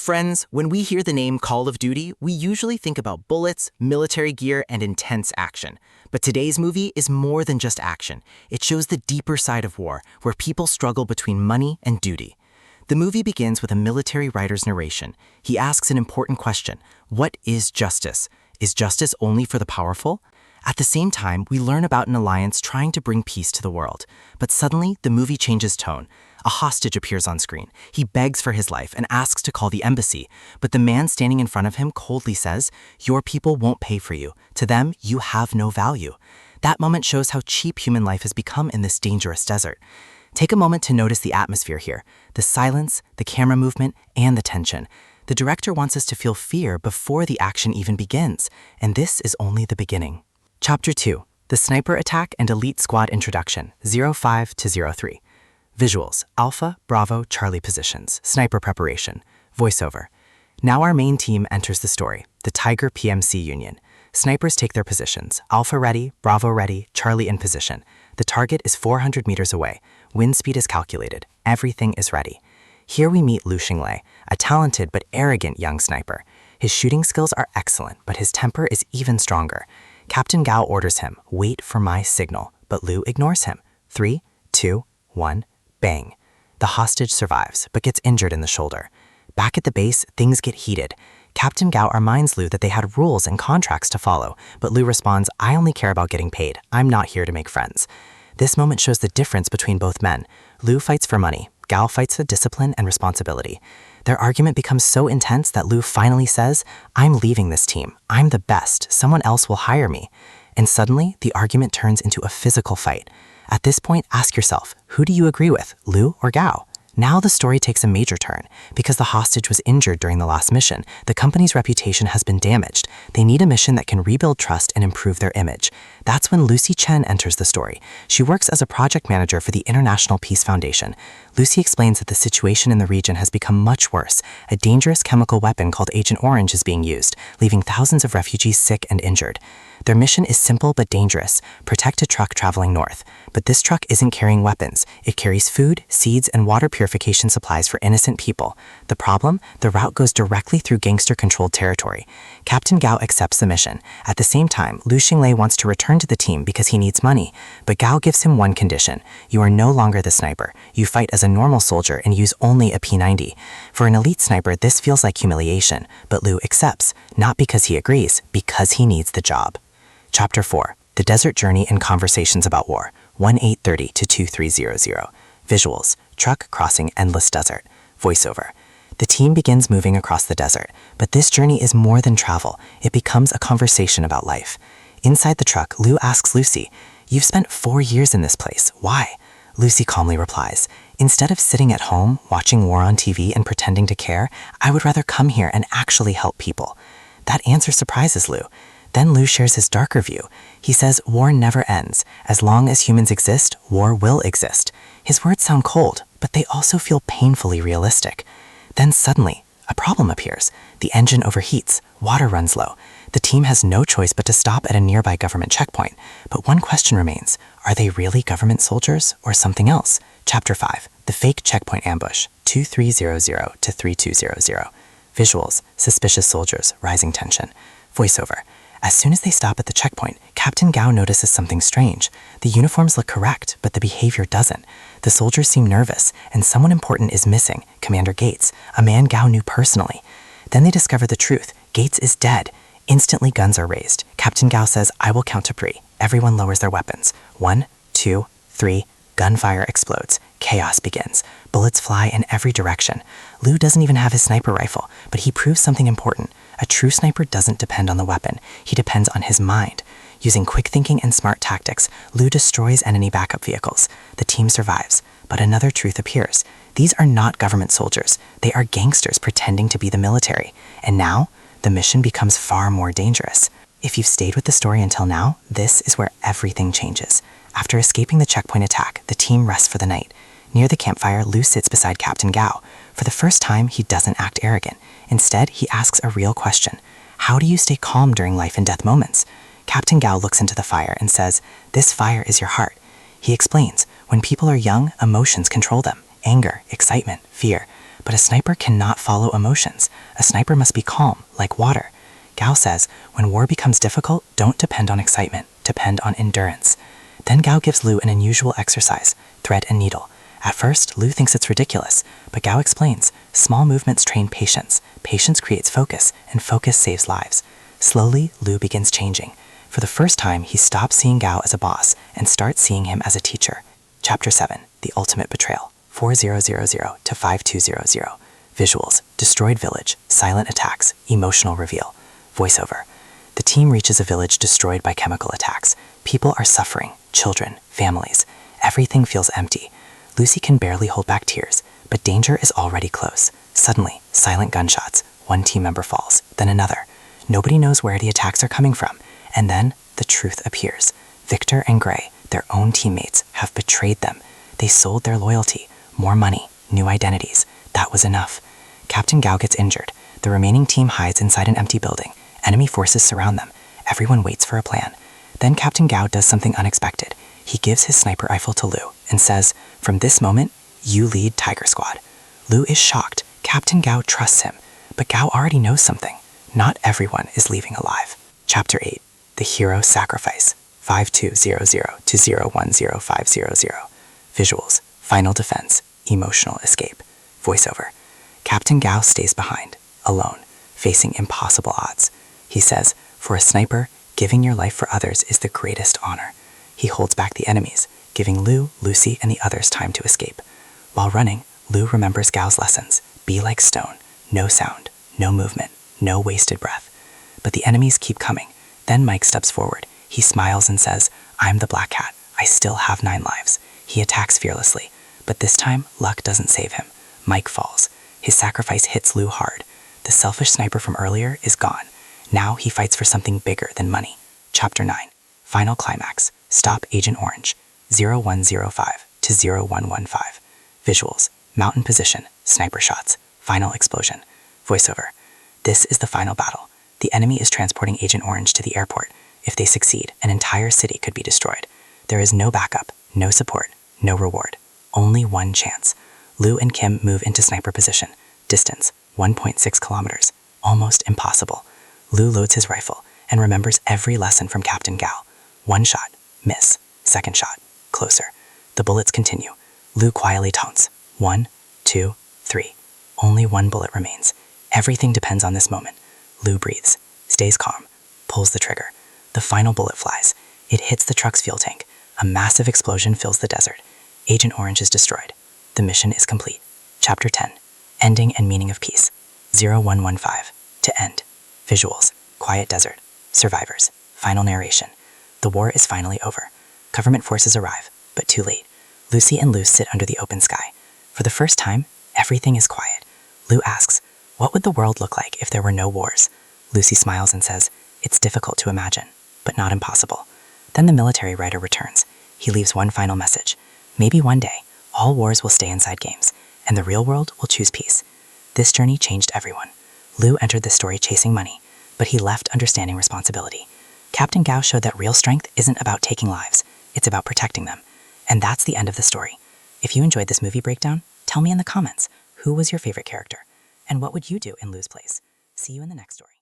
Friends, when we hear the name Call of Duty, we usually think about bullets, military gear, and intense action. But today's movie is more than just action. It shows the deeper side of war, where people struggle between money and duty. The movie begins with a military writer's narration. He asks an important question: what is justice? Is justice only for the powerful? At the same time, we learn about an alliance trying to bring peace to the world. But suddenly, the movie changes tone. A hostage appears on screen. He begs for his life and asks to call the embassy. But the man standing in front of him coldly says, "Your people won't pay for you. To them, you have no value." That moment shows how cheap human life has become in this dangerous desert. Take a moment to notice the atmosphere here, the silence, the camera movement, and the tension. The director wants us to feel fear before the action even begins, and this is only the beginning. Chapter 2. The Sniper Attack and Elite Squad Introduction, 05 to 03. Visuals: Alpha, Bravo, Charlie positions. Sniper preparation. Voiceover. Now our main team enters the story, the Tiger PMC Union. Snipers take their positions. Alpha ready, Bravo ready, Charlie in position. The target is 400 meters away. Wind speed is calculated. Everything is ready. Here we meet Liu Xinglei, a talented but arrogant young sniper. His shooting skills are excellent, but his temper is even stronger. Captain Gao orders him, "Wait for my signal," but Liu ignores him. 3, 2, 1, bang. The hostage survives, but gets injured in the shoulder. Back at the base, things get heated. Captain Gao reminds Liu that they had rules and contracts to follow, but Liu responds, "I only care about getting paid. I'm not here to make friends." This moment shows the difference between both men. Liu fights for money. Gao fights for discipline and responsibility. Their argument becomes so intense that Liu finally says, "I'm leaving this team. I'm the best. Someone else will hire me." And suddenly, the argument turns into a physical fight. At this point, ask yourself, who do you agree with, Liu or Gao? Now the story takes a major turn. Because the hostage was injured during the last mission, the company's reputation has been damaged. They need a mission that can rebuild trust and improve their image. That's when Lucy Chen enters the story. She works as a project manager for the International Peace Foundation. Lucy explains that the situation in the region has become much worse. A dangerous chemical weapon called Agent Orange is being used, leaving thousands of refugees sick and injured. Their mission is simple but dangerous: protect a truck traveling north. But this truck isn't carrying weapons. It carries food, seeds, and water purification supplies for innocent people. The problem? The route goes directly through gangster-controlled territory. Captain Gao accepts the mission. At the same time, Liu Xinglei wants to return to the team because he needs money. But Gao gives him one condition: you are no longer the sniper. You fight as a normal soldier and use only a P90. For an elite sniper, this feels like humiliation. But Liu accepts, not because he agrees, because he needs the job. Chapter 4. The Desert Journey and Conversations About War, 1830 to 2300. Visuals: truck crossing endless desert. Voiceover. The team begins moving across the desert, but this journey is more than travel. It becomes a conversation about life. Inside the truck, Liu asks Lucy, "You've spent 4 years in this place. Why?" Lucy calmly replies, "Instead of sitting at home, watching war on TV and pretending to care, I would rather come here and actually help people." That answer surprises Liu. Then Liu shares his darker view. He says war never ends. As long as humans exist, war will exist. His words sound cold, but they also feel painfully realistic. Then suddenly, a problem appears. The engine overheats. Water runs low. The team has no choice but to stop at a nearby government checkpoint. But one question remains: are they really government soldiers or something else? Chapter 5. The Fake Checkpoint Ambush, 2300 to 3200. Visuals: suspicious soldiers, rising tension. Voiceover. As soon as they stop at the checkpoint, Captain Gao notices something strange. The uniforms look correct, but the behavior doesn't. The soldiers seem nervous, and someone important is missing: Commander Gates, a man Gao knew personally. Then they discover the truth. Gates is dead. Instantly, guns are raised. Captain Gao says, "I will count to 3. Everyone lowers their weapons. 1, 2, 3. Gunfire explodes. Chaos begins. Bullets fly in every direction. Liu doesn't even have his sniper rifle, but he proves something important. A true sniper doesn't depend on the weapon. He depends on his mind. Using quick thinking and smart tactics, Liu destroys enemy backup vehicles. The team survives. But another truth appears. These are not government soldiers. They are gangsters pretending to be the military. And now, the mission becomes far more dangerous. If you've stayed with the story until now, this is where everything changes. After escaping the checkpoint attack, the team rests for the night. Near the campfire, Liu sits beside Captain Gao. For the first time, he doesn't act arrogant. Instead, he asks a real question: how do you stay calm during life and death moments? Captain Gao looks into the fire and says, "This fire is your heart." He explains, when people are young, emotions control them: anger, excitement, fear. But a sniper cannot follow emotions. A sniper must be calm, like water. Gao says, when war becomes difficult, don't depend on excitement, depend on endurance. Then Gao gives Lu an unusual exercise, thread and needle. At first, Lu thinks it's ridiculous, but Gao explains, small movements train patience. Patience creates focus, and focus saves lives. Slowly, Lu begins changing. For the first time, he stops seeing Gao as a boss and starts seeing him as a teacher. Chapter 7, The Ultimate Betrayal, 4000 to 5200. Visuals, destroyed village, silent attacks, emotional reveal. Voiceover. The team reaches a village destroyed by chemical attacks. People are suffering, children, families. Everything feels empty. Lucy can barely hold back tears, but danger is already close. Suddenly, silent gunshots. One team member falls, then another. Nobody knows where the attacks are coming from. And then, the truth appears. Victor and Gray, their own teammates, have betrayed them. They sold their loyalty. More money, new identities. That was enough. Captain Gao gets injured. The remaining team hides inside an empty building. Enemy forces surround them. Everyone waits for a plan. Then Captain Gao does something unexpected. He gives his sniper rifle to Lu and says, from this moment, you lead Tiger Squad. Lu is shocked. Captain Gao trusts him. But Gao already knows something. Not everyone is leaving alive. Chapter 8, The Hero Sacrifice, 5200 to 010500. Visuals, final defense, emotional escape. Voiceover. Captain Gao stays behind, alone, facing impossible odds. He says, for a sniper, giving your life for others is the greatest honor. He holds back the enemies, giving Lu, Lucy, and the others time to escape. While running, Lu remembers Gao's lessons. Be like stone, no sound, no movement, no wasted breath. But the enemies keep coming. Then Mike steps forward. He smiles and says, I'm the Black Cat. I still have 9 lives. He attacks fearlessly. But this time, luck doesn't save him. Mike falls. His sacrifice hits Lu hard. The selfish sniper from earlier is gone. Now he fights for something bigger than money. Chapter 9, Final Climax, Stop Agent Orange, 0105 to 0115. Visuals, mountain position, sniper shots, final explosion. Voiceover. This is the final battle. The enemy is transporting Agent Orange to the airport. If they succeed, an entire city could be destroyed. There is no backup, no support, no reward. Only one chance. Lu and Kim move into sniper position. Distance, 1.6 kilometers. Almost impossible. Lu loads his rifle and remembers every lesson from Captain Gao. One shot, miss. Second shot, closer. The bullets continue. Lu quietly taunts. 1, 2, 3. Only one bullet remains. Everything depends on this moment. Lu breathes, stays calm, pulls the trigger. The final bullet flies. It hits the truck's fuel tank. A massive explosion fills the desert. Agent Orange is destroyed. The mission is complete. Chapter 10, Ending and Meaning of Peace, 0115, to end. Visuals, quiet desert, survivors, final narration. The war is finally over. Government forces arrive, but too late. Lucy and Lu sit under the open sky. For the first time, everything is quiet. Lu asks, what would the world look like if there were no wars? Lucy smiles and says, it's difficult to imagine, but not impossible. Then the military writer returns. He leaves one final message. Maybe one day, all wars will stay inside games, and the real world will choose peace. This journey changed everyone. Lu entered this story chasing money, but he left understanding responsibility. Captain Gao showed that real strength isn't about taking lives, it's about protecting them. And that's the end of the story. If you enjoyed this movie breakdown, tell me in the comments, who was your favorite character? And what would you do in Lu's place? See you in the next story.